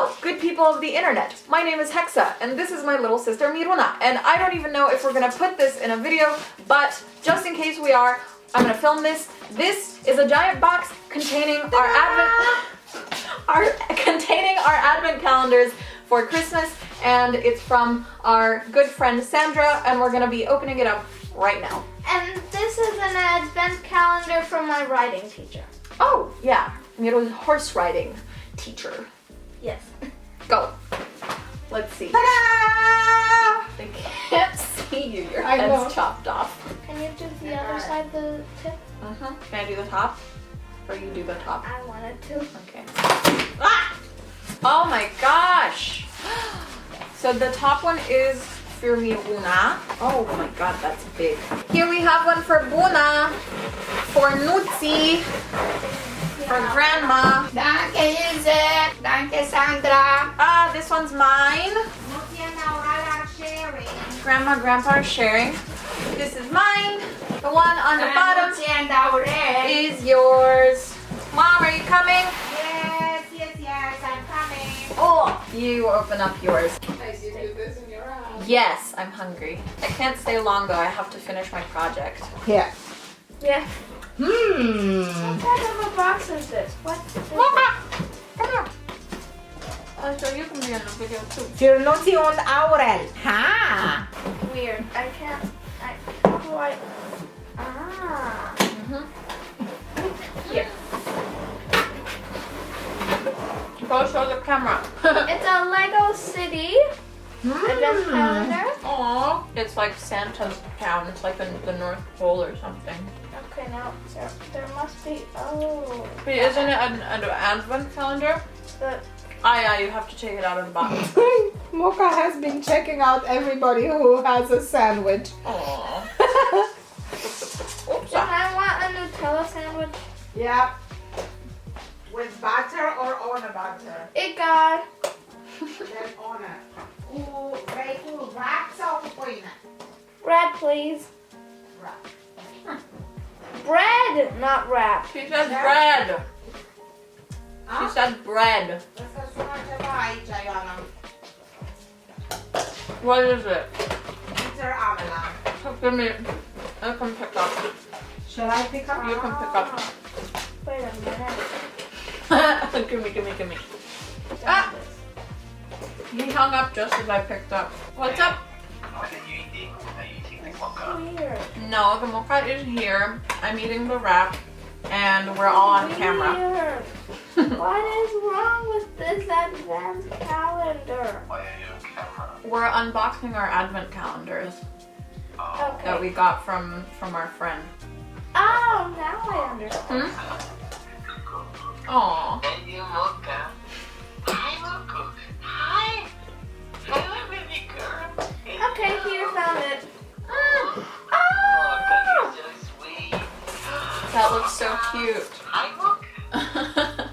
Hello, good people of the internet. My name is Hexa, and this is my little sister Miruna. And I don't even know if we're gonna put this in a video, but just in case we are, I'm gonna film this. This is a giant box containing our advent calendars for Christmas, and it's from our good friend Sandra, and we're gonna be opening it up right now. And this is an advent calendar from my riding teacher. Oh, yeah, Miru's horse riding teacher. Yes. Go. Let's see. Ta-da! They can't see you. Your I know. head's chopped off. Can you do the other side, the tip? Can I do the top? Or you do the top? I wanted to. Okay. Ah! Oh my gosh! So the top one is for Miruna. Oh my god, that's big. Here we have one for Buna, for Nutsi, for Grandma. Danke, Ilse. Danke, Sandra. Ah, this one's mine. Mutti and Aurora are sharing. Grandma, Grandpa are sharing. This is mine. The one on the bottom Mutti and Aurora. is yours. Mom, are you coming? Yes, I'm coming. Oh, you open up yours. Nice, you do this in your house. Yes, I'm hungry. I can't stay long though. I have to finish my project. Here. Yeah. Hmm. What kind of a box is this? What is this? Come here. So you can be in the video too. Für Mutti und Aurel. Ha! Weird. I can't. How do I? Ah. Here. Go show the camera. It's a Lego City advent calendar. Aww. It's like Santa's town. It's like in the North Pole or something. Okay, now there must be. Oh. Wait, isn't it an advent calendar? The, Ah, yeah, you have to take it out of the box. Mocha has been checking out everybody who has a sandwich. Aww. Oops. Then I want a Nutella sandwich. Yep. With butter or on a butter? It got. Then on it. Ooh, very cool. Wraps off point. Bread, please. Wrap. Bread, not wrap. She said bread. She said bread. What is it? Give me. I can pick up. Shall I pick up? You can pick up. Wait a minute. Give me. Ah! He hung up just as I picked up. What's up? Weird. No, the mocha is here. I'm eating the wrap, and we're all on camera. Weird. What is wrong with this advent calendar? We're unboxing our advent calendars that Okay. we got from our friend. Oh, now I understand. Aww. And you Mocha. Hi Mocha. Hi. Hello baby girl. Okay, here, found it. Mocha, you're so sweet. That looks so cute. Hi Mocha.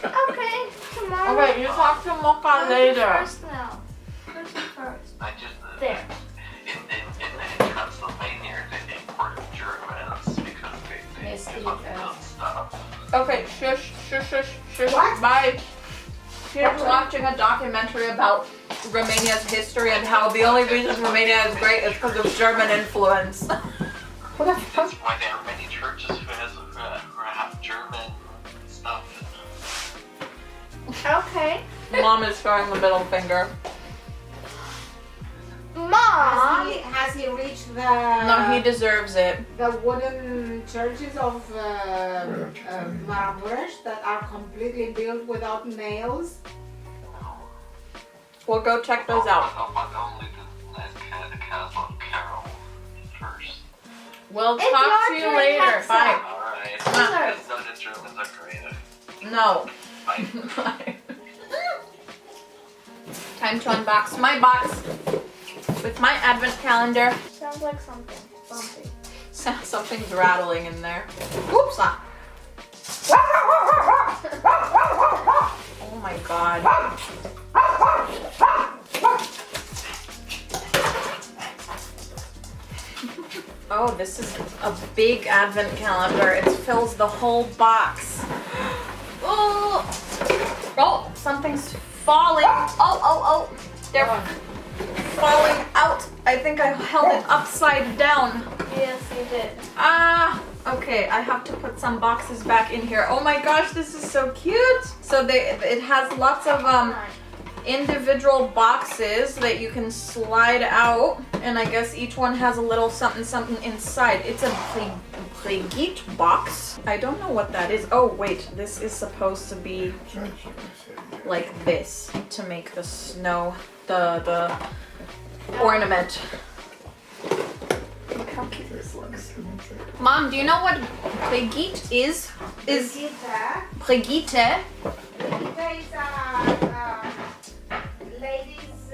Okay, tomorrow. Okay, you talk to Mocha later. First now. First. I just There. in Transylvania they import Germans because they fuck up stuff. Okay, shush. What? Bye. She's watching a documentary about Romania's history and how the only reason Romania is great is because of German influence. What the That's fuck? why there are many churches who have German stuff. Okay. Mom is showing the middle finger. Mom. Has he reached No, he deserves it. the wooden churches of Maramuresh that are completely built without nails? We'll go check those out. But only the Castle of Carol first. We'll It's talk your to you turn, later. Hexa. Bye. Alright. Scissors. So the Germans are great. No. Bye. Time to unbox my box with my advent calendar. Sounds like something bumpy. Something's rattling in there. Oops. Oh my god. Oh, this is a big advent calendar. It fills the whole box. Oh, something's falling. Oh. They're falling out. I think I held it upside down. Yes, you did. Okay, I have to put some boxes back in here. Oh my gosh, this is so cute. So it has lots of individual boxes that you can slide out, and I guess each one has a little something inside. It's a Pregit box. I don't know what that is. Oh wait, this is supposed to be like this to make the snow, the ornament. Look how cute this looks. Mom, do you know what Pregit is? Pregite? There is a ladies'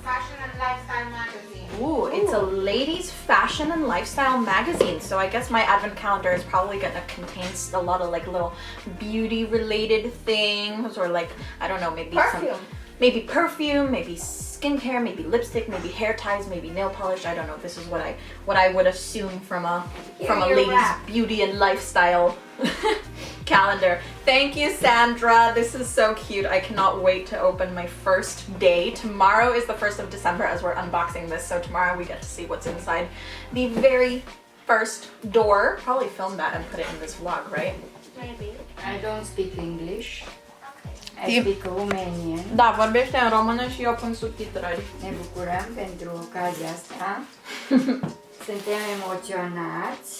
fashion and lifestyle magazine. Ooh, it's a ladies' fashion and lifestyle magazine. So I guess my advent calendar is probably gonna contain a lot of like little beauty related things, or like, I don't know, maybe maybe perfume, maybe skincare, maybe lipstick, maybe hair ties, maybe nail polish. I don't know. This is what I would assume from a ladies' beauty and lifestyle calendar. Thank you, Sandra. This is so cute. I cannot wait to open my first day. Tomorrow is the 1st of December as we're unboxing this. So tomorrow we get to see what's inside the very first door. Probably film that and put it in this vlog, right? Maybe. I don't speak English. I speak Romanian. Da, vorbește în română și eu pun subtitrări. Ne bucurăm pentru ocazia asta. Suntem emoționați.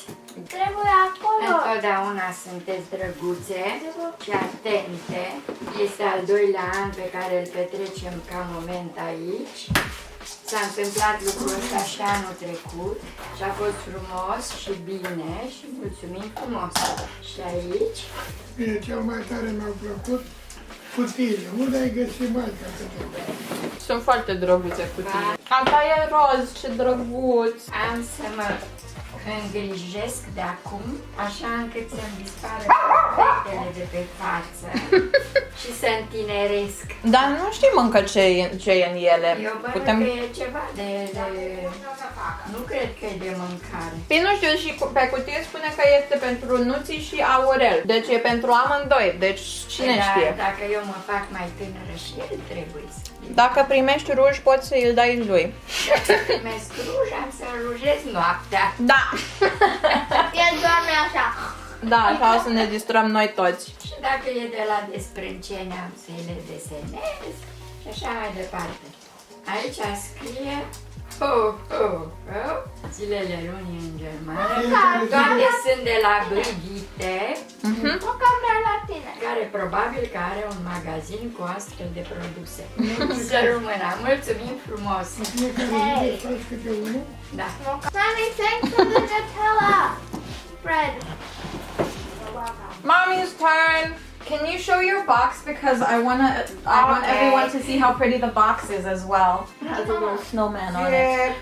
Trebuie acolo. Întotdeauna sunteți drăguțe și atente. Este al doilea an pe care îl petrecem ca moment aici. S-a întâmplat lucrul ăsta și anul trecut și a fost frumos și bine și mulțumim frumos. Și aici? Bine, cel mai tare mi-au plăcut cutiile. Unde ai găsit maica? Sunt foarte drăguțe cutiile. Asta e roz, ce drăguț. Am să mă îngrijesc de acum, așa încât să-mi dispară fetele de pe față și să întineresc. Dar nu știm încă ce e în ele. Eu bănuiesc că e ceva de... Nu cred că e de mâncare. Păi nu știu, și pe cutie spune că este pentru Nuții și Aurel. Deci e pentru amândoi. Deci cine știe? Dacă eu mă fac mai tânără și el trebuie să... Dacă primești ruj, poți să îl dai lui. Dacă primesc ruj, am să-l rujez noaptea. Da! El doarme așa. Da, așa o să ne distrăm noi toți. Și dacă e de la desprâncene, am să le desenez și așa mai departe. Aici scrie zilele lunii în germană. Toate sunt de la Brigitte, O cameră la tine. care probabil că are un magazin cu astfel de produse. Să rămână. Mulțumim frumos! Fiecare zi faci câte unul? Da. Mommy, thanks for the Nutella bread. Mommy's turn! Can you show your box, because I want everyone to see how pretty the box is as well. It has a little snowman on it.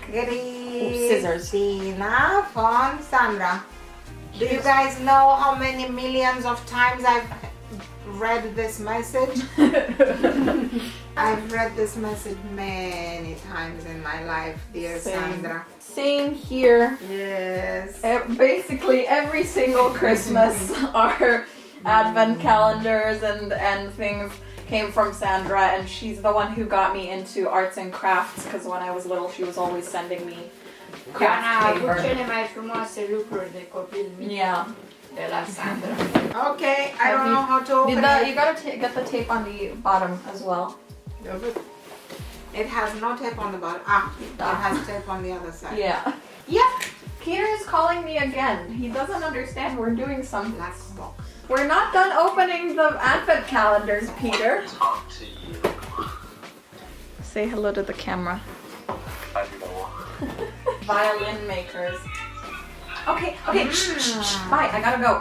Scissors. Cristina von Sandra. Do you guys know how many millions of times I've read this message? I've read this message many times in my life, dear Sandra. Same here. Yes. Basically every single Christmas our advent calendars and things came from Sandra, and she's the one who got me into arts and crafts, because when I was little she was always sending me craft Ana a avut paper. cele mai frumoase lucruri de copil mic Yeah. de la Sandra. Okay, I don't know how to open You gotta get the tape on the bottom as well. it. It has no tape on the bottom. It has tape on the other side. Yeah. Yep. Peter is calling me again. He doesn't understand we're doing something. Black box. We're not done opening the advent calendars, Peter. Talk to you. Say hello to the camera. Hello. Violin makers. Okay. Shh. Bye, I gotta go.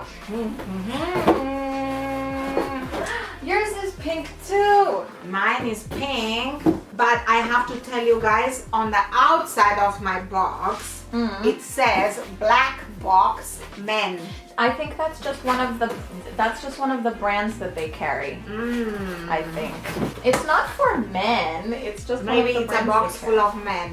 Yours is pink too. Mine is pink, but I have to tell you guys, on the outside of my box, it says black box men. I think that's just one of the brands that they carry. I think it's not for men. It's just Maybe one of it's the a brands box they full of men.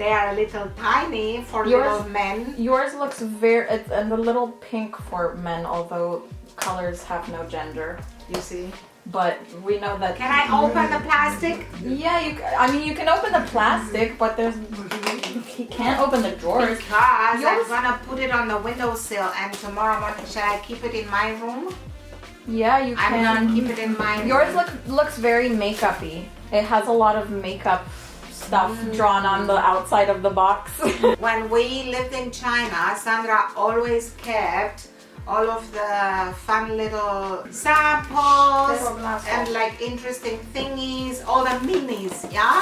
they are a little tiny for little men. Yours looks and the little pink for men, although colors have no gender. You see? But we know that. Can I open the plastic? Yeah, you can open the plastic, but you can't open the drawers. Because I'm gonna put it on the windowsill, and tomorrow morning, shall I keep it in my room? Yeah, you can. I'm gonna keep it in my room. Yours looks very makeup-y. It has a lot of makeup stuff drawn on the outside of the box. When we lived in China, Sandra always kept all of the fun little samples and like interesting thingies, all the minis, yeah?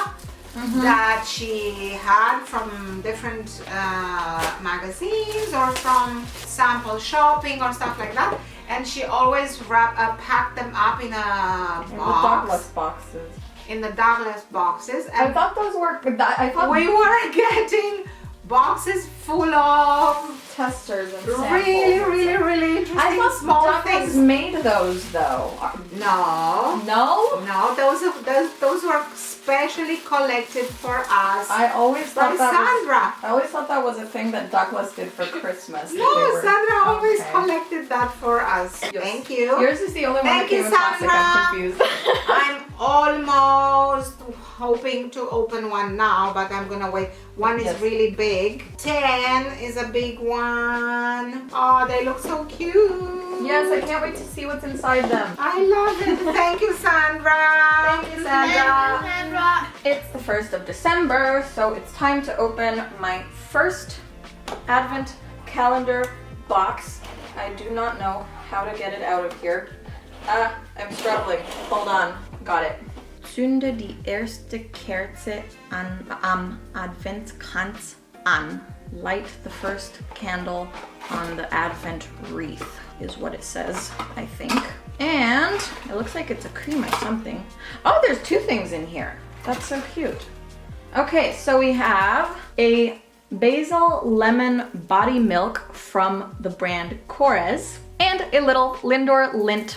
That she had from different magazines or from sample shopping or stuff like that. And she always packed them up in a box. The Douglas boxes. In the Douglas boxes. I And thought those were. I thought we were getting boxes full of testers and samples. really interesting I thought small Douglas things. made those though. No, No. those were specially collected for us I always by thought that was, Sandra. I always thought that was a thing that Douglas did for Christmas. No, Sandra always Okay. collected that for us. Thank you. Yours is the only one that Thank you, came in plastic. I'm Sandra. confused. I'm almost hoping to open one now, but I'm gonna wait. One is Yes. really big. 10 is a big one. Oh, they look so cute. Yes, I can't wait to see what's inside them. I love it. Thank you, Sandra. Thank you, Sandra. Sandra. It's the 1st of December, so it's time to open my first Advent calendar box. I do not know how to get it out of here. I'm struggling. Hold on. Got it. Zünde die erste Kerze am Adventskranz an. Light the first candle on the Advent wreath is what it says, I think. And it looks like it's a cream or something. Oh, there's 2 things in here. That's so cute. Okay, so we have a basil lemon body milk from the brand Corez and a little Lindor Lindt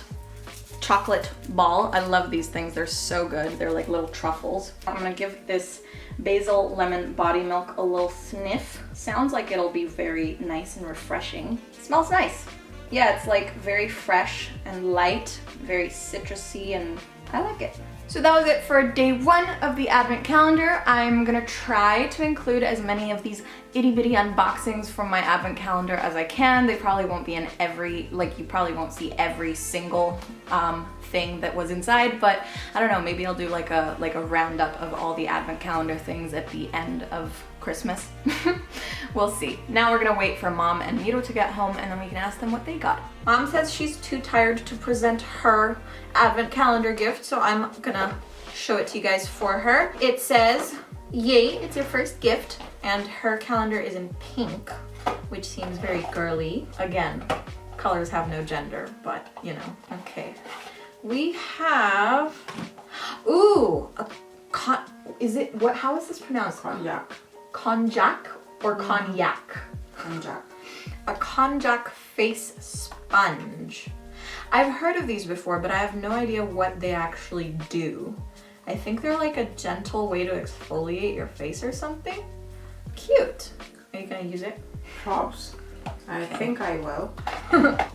chocolate ball. I love these things. They're so good. They're like little truffles. I'm gonna give this basil lemon body milk a little sniff. Sounds like it'll be very nice and refreshing. Smells nice. Yeah, it's like very fresh and light, very citrusy, and I like it. So that was it for day 1 of the Advent calendar. I'm gonna try to include as many of these itty bitty unboxings from my Advent calendar as I can. They probably won't be in every, like you probably won't see every single thing that was inside, but I don't know, maybe I'll do like a roundup of all the Advent calendar things at the end of Christmas. We'll see. Now we're gonna wait for Mom and Miro to get home and then we can ask them what they got. Mom says she's too tired to present her Advent calendar gift, so I'm gonna show it to you guys for her. It says, "Yay, it's your first gift," and her calendar is in pink, which seems very girly. Again, colors have no gender, but you know, okay. We have, ooh, how is this pronounced? Cognac. Konjac or cognac? Cognac. A konjac face sponge. I've heard of these before, but I have no idea what they actually do. I think they're like a gentle way to exfoliate your face or something. Cute. Are you gonna use it? Props. I think I will.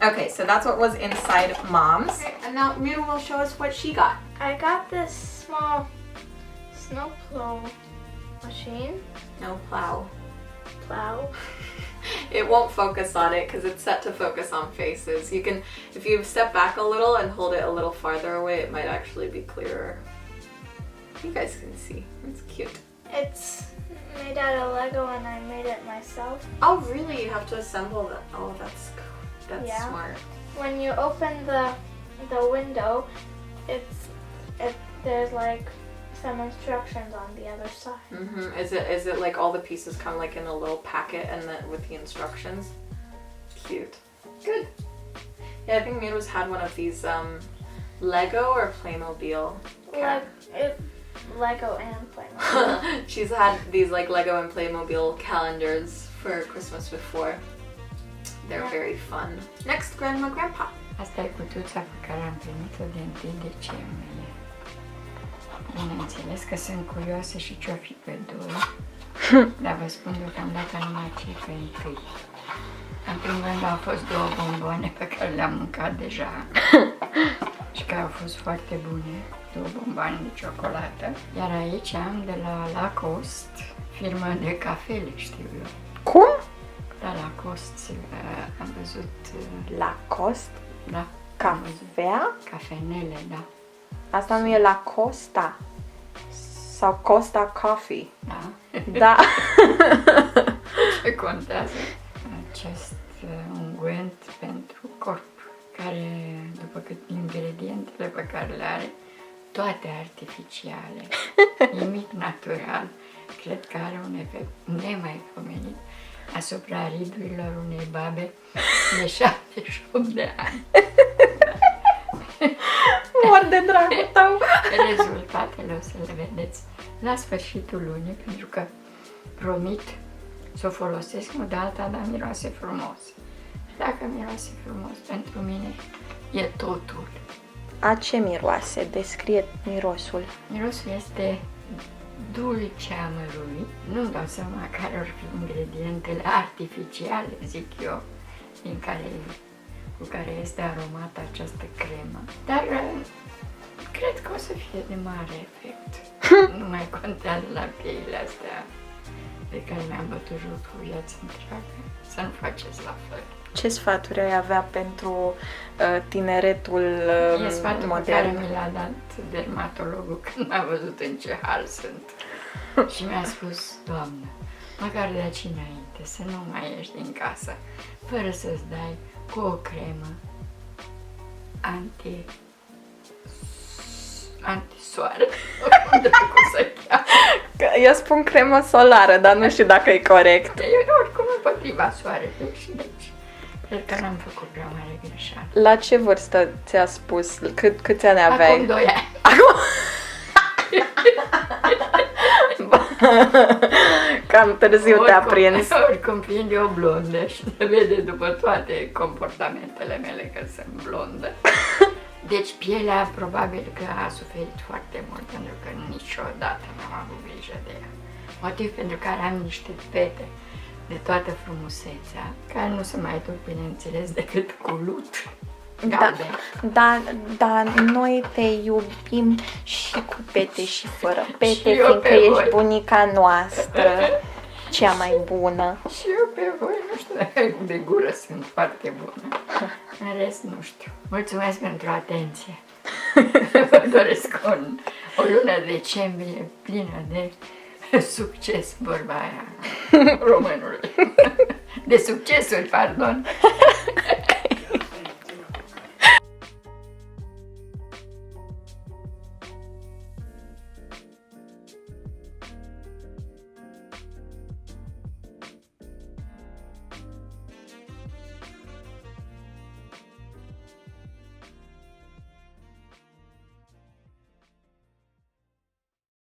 Okay, so that's what was inside Mom's. Okay, and now Mira will show us what she got. I got this small snowplow machine. No plow. Plow. It won't focus on it because it's set to focus on faces. You can, if you step back a little and hold it a little farther away, it might actually be clearer. You guys can see. It's cute. It's made out of Lego and I made it myself. Oh, really? You have to assemble that. Oh, that's Yeah. smart. When you open the window, there's like some instructions on the other side. Mm-hmm. Is it like all the pieces come like in a little packet and then with the instructions? Cute. Good. Yeah, I think Miro's had one of these Lego or Playmobil. Lego and Playmobil. She's had these like Lego and Playmobil calendars for Christmas before. They're very fun. Next, Grandma, Grandpa. Asta e cutuța pe care am primit-o de 1 decembrie. Bineînțeles că sunt curioasă și ce-o fi pe 2. Dar vă spun deocamdată numai cei pe întâi. În primul rând au fost 2 bomboane pe care le-am mâncat deja și care au fost foarte bune, 2 bomboane de ciocolată. Iar aici am de la Lacoste, firmă de cafele, știu eu. Cum? Da, Lacoste, am văzut, Lacoste? da, Cafea? cafenele, da, Asta nu e la Costa. Sau Costa Coffee. da. Da. Ce contează? Acest unguent pentru corp, care, după cât ingredientele pe care le are, toate artificiale, nimic natural, cred că are un efect nemaipomenit asupra ridurilor unei babe de 78 de ani. Mor de dragul tău. Rezultatele o să le vedeți la sfârșitul lunii, pentru că promit să o folosesc, nu de alta, dar miroase frumos. Și dacă miroase frumos, pentru mine e totul. A ce miroase? Descrie mirosul. Mirosul este dulce amărui. Nu-mi dau seama care ar fi ingredientele artificiale, zic eu, cu care este aromată această cremă. Dar cred că o să fie de mare efect. Nu mai contează la pieile astea pe care mi-am bătut joc cu viața întreagă. Să nu faceți la fel. Ce sfaturi ai avea pentru tineretul E sfatul pe modern? care mi l-a dat dermatologul când m-a văzut în ce hal sunt. Și mi-a spus, Doamnă, măcar de aici înainte să nu mai ieși din casă fără să-ți dai cu o cremă antisoare. Cum dracu să cheamă. Eu spun cremă solară, dar nu știu dacă e corect. Eu oricum împotriva soarelui și deci cred că n-am făcut prea mare greșeală. La ce vârstă ți-a spus? Câți ani aveai? Acum 2 ani. Cam târziu te-a prins. Oricum fiind eu blondă și se vede după toate comportamentele mele că sunt blondă. Deci pielea probabil că a suferit foarte mult pentru că niciodată n-am avut grijă de ea. Motiv pentru care am niște pete de toată frumusețea, care nu se mai duc, bineînțeles, decât cu lut. Da, noi te iubim și cu pete și fără pete, Și eu fiindcă pe ești voi. bunica noastră, cea mai bună. Și eu pe voi, nu știu dacă de gură sunt foarte bună. În rest, nu știu. Mulțumesc pentru atenție. Vă doresc o lună decembrie plină de succes, vorba aia românului. De succesuri, pardon.